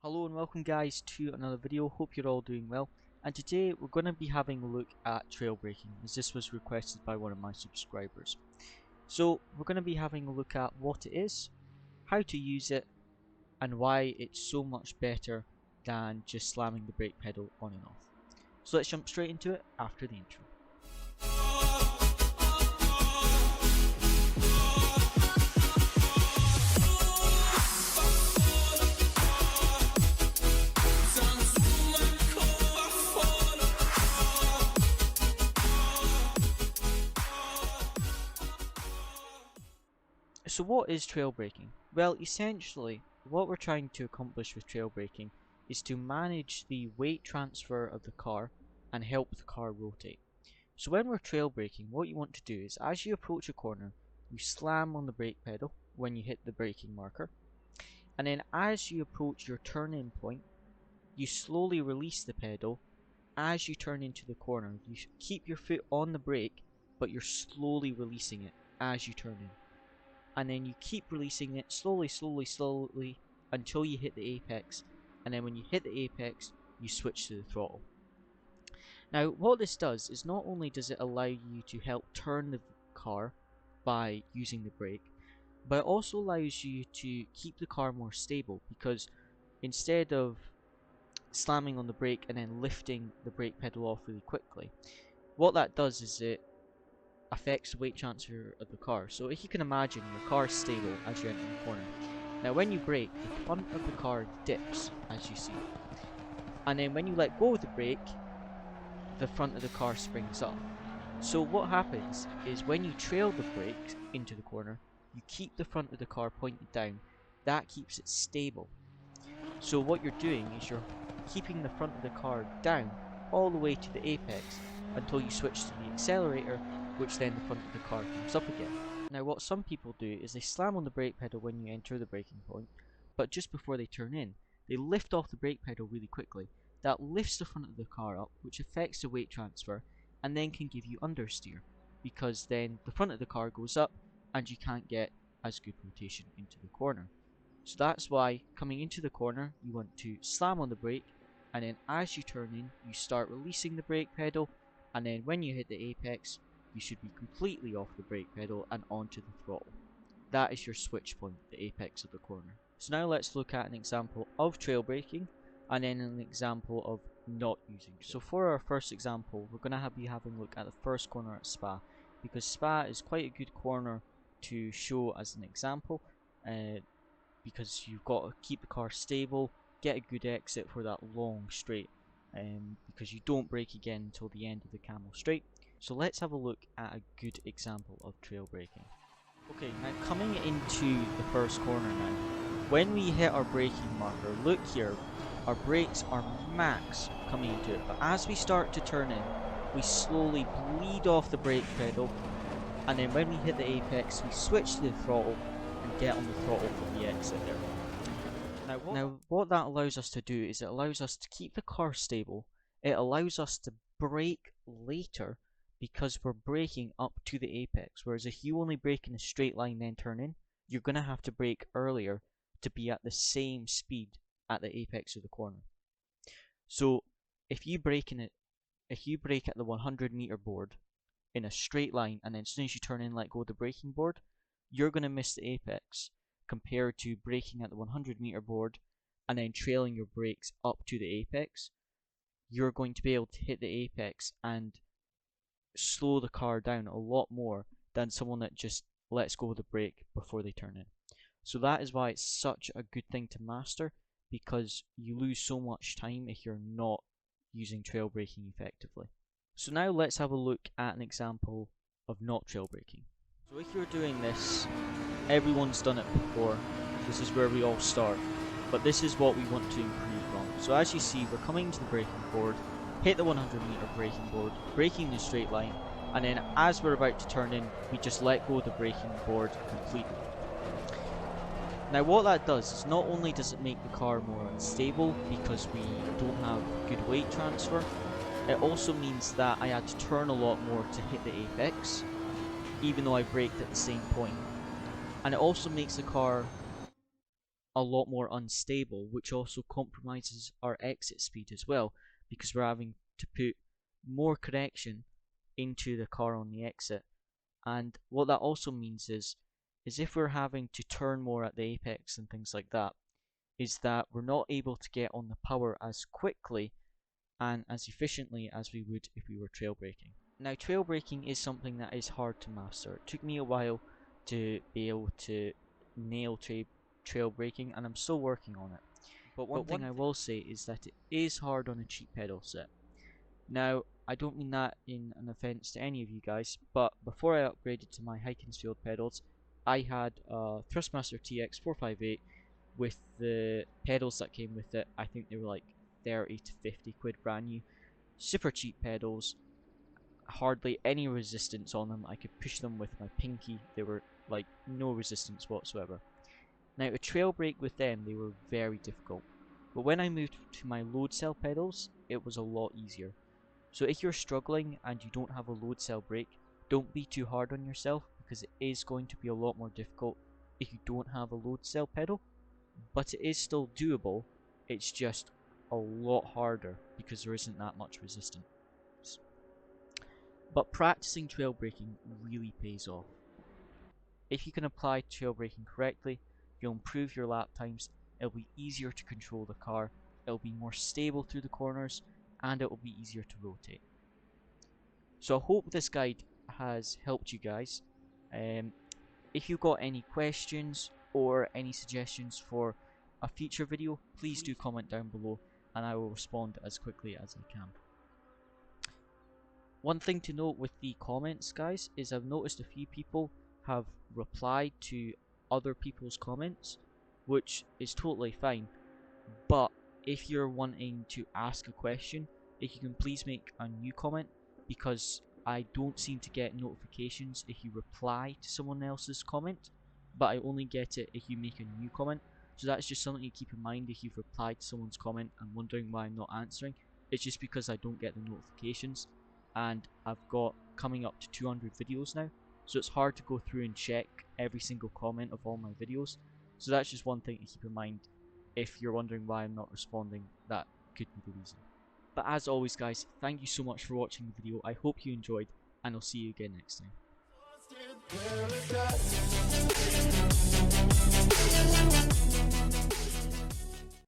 Hello and welcome guys to another video. Hope you're all doing well, and today we're going to be having a look at trail braking, as this was requested by one of my subscribers. So we're going to be having a look at what it is, how to use it, and why it's so much better than just slamming the brake pedal on and off. So let's jump straight into it after the intro. So what is trail braking? Well, essentially what we're trying to accomplish with trail braking is to manage the weight transfer of the car and help the car rotate. So when we're trail braking, what you want to do is, as you approach a corner, you slam on the brake pedal when you hit the braking marker, and then as you approach your turn-in point, you slowly release the pedal. As you turn into the corner, you keep your foot on the brake, but you're slowly releasing it as you turn in. And then you keep releasing it slowly until you hit the apex, and then when you hit the apex you switch to the throttle. Now what this does is, not only does it allow you to help turn the car by using the brake, but it also allows you to keep the car more stable, because instead of slamming on the brake and then lifting the brake pedal off really quickly, what that does is it affects the weight transfer of the car. So if you can imagine, your car is stable as you enter the corner. Now when you brake, the front of the car dips, as you see, and then when you let go of the brake, the front of the car springs up. So what happens is, when you trail the brake into the corner, you keep the front of the car pointed down. That keeps it stable. So what you're doing is you're keeping the front of the car down all the way to the apex until you switch to the accelerator, which then the front of the car comes up again. Now what some people do is they slam on the brake pedal when you enter the braking point, but just before they turn in, they lift off the brake pedal really quickly. That lifts the front of the car up, which affects the weight transfer, and then can give you understeer, because then the front of the car goes up and you can't get as good rotation into the corner. So that's why, coming into the corner, you want to slam on the brake, and then as you turn in, you start releasing the brake pedal, and then when you hit the apex, you should be completely off the brake pedal and onto the throttle. That is your switch point, the apex of the corner. So now let's look at an example of trail braking, and then an example of not using trail. So for our first example, we're going to be having a look at the first corner at Spa, because Spa is quite a good corner to show as an example, because you've got to keep the car stable, get a good exit for that long straight, because you don't brake again until the end of the camel straight. So let's have a look at a good example of trail braking. Okay, now coming into the first corner now, when we hit our braking marker, look here, our brakes are max coming into it, but as we start to turn in, we slowly bleed off the brake pedal, and then when we hit the apex, we switch to the throttle and get on the throttle for the exit there. Now what that allows us to do is, it allows us to keep the car stable. It allows us to brake later, because we're braking up to the apex, whereas if you only brake in a straight line then turn in, you're going to have to brake earlier to be at the same speed at the apex of the corner. So if you brake at the 100-meter board in a straight line, and then as soon as you turn in, let go of the braking board, you're going to miss the apex, compared to braking at the 100-meter board and then trailing your brakes up to the apex. You're going to be able to hit the apex and slow the car down a lot more than someone that just lets go of the brake before they turn in. So that is why it's such a good thing to master, because you lose so much time if you're not using trail braking effectively. So now let's have a look at an example of not trail braking. So if you're doing this, everyone's done it before, this is where we all start, but this is what we want to improve on. So as you see, we're coming to the braking board, hit the 100-meter braking board, braking in a straight line, and then as we're about to turn in, we just let go of the braking board completely. Now what that does is, not only does it make the car more unstable because we don't have good weight transfer, it also means that I had to turn a lot more to hit the apex, even though I braked at the same point. And it also makes the car a lot more unstable, which also compromises our exit speed as well, because we're having to put more correction into the car on the exit. And what that also means is if we're having to turn more at the apex and things like that, is that we're not able to get on the power as quickly and as efficiently as we would if we were trail braking. Now, trail braking is something that is hard to master. It took me a while to be able to nail trail braking, and I'm still working on it. But one thing I will say is that it is hard on a cheap pedal set. Now, I don't mean that in an offense to any of you guys, but before I upgraded to my Hykinsfield pedals, I had a Thrustmaster TX 458 with the pedals that came with it. I think they were like 30 to 50 quid brand new. Super cheap pedals, hardly any resistance on them. I could push them with my pinky. They were like no resistance whatsoever. Now, to trail brake with them, they were very difficult. But when I moved to my load cell pedals, it was a lot easier. So if you're struggling and you don't have a load cell brake, don't be too hard on yourself, because it is going to be a lot more difficult if you don't have a load cell pedal. But it is still doable, it's just a lot harder because there isn't that much resistance. But practicing trail braking really pays off. If you can apply trail braking correctly, you'll improve your lap times, it'll be easier to control the car, it'll be more stable through the corners, and it will be easier to rotate. So I hope this guide has helped you guys. If you've got any questions or any suggestions for a future video, please do comment down below and I will respond as quickly as I can. One thing to note with the comments, guys, is I've noticed a few people have replied to other people's comments, which is totally fine, but if you're wanting to ask a question, if you can please make a new comment, because I don't seem to get notifications if you reply to someone else's comment, but I only get it if you make a new comment. So that's just something to keep in mind if you've replied to someone's comment and wondering why I'm not answering. It's just because I don't get the notifications, and I've got coming up to 200 videos now, so it's hard to go through and check every single comment of all my videos. So that's just one thing to keep in mind. If you're wondering why I'm not responding, that could be the reason. But as always, guys, thank you so much for watching the video. I hope you enjoyed, and I'll see you again next time.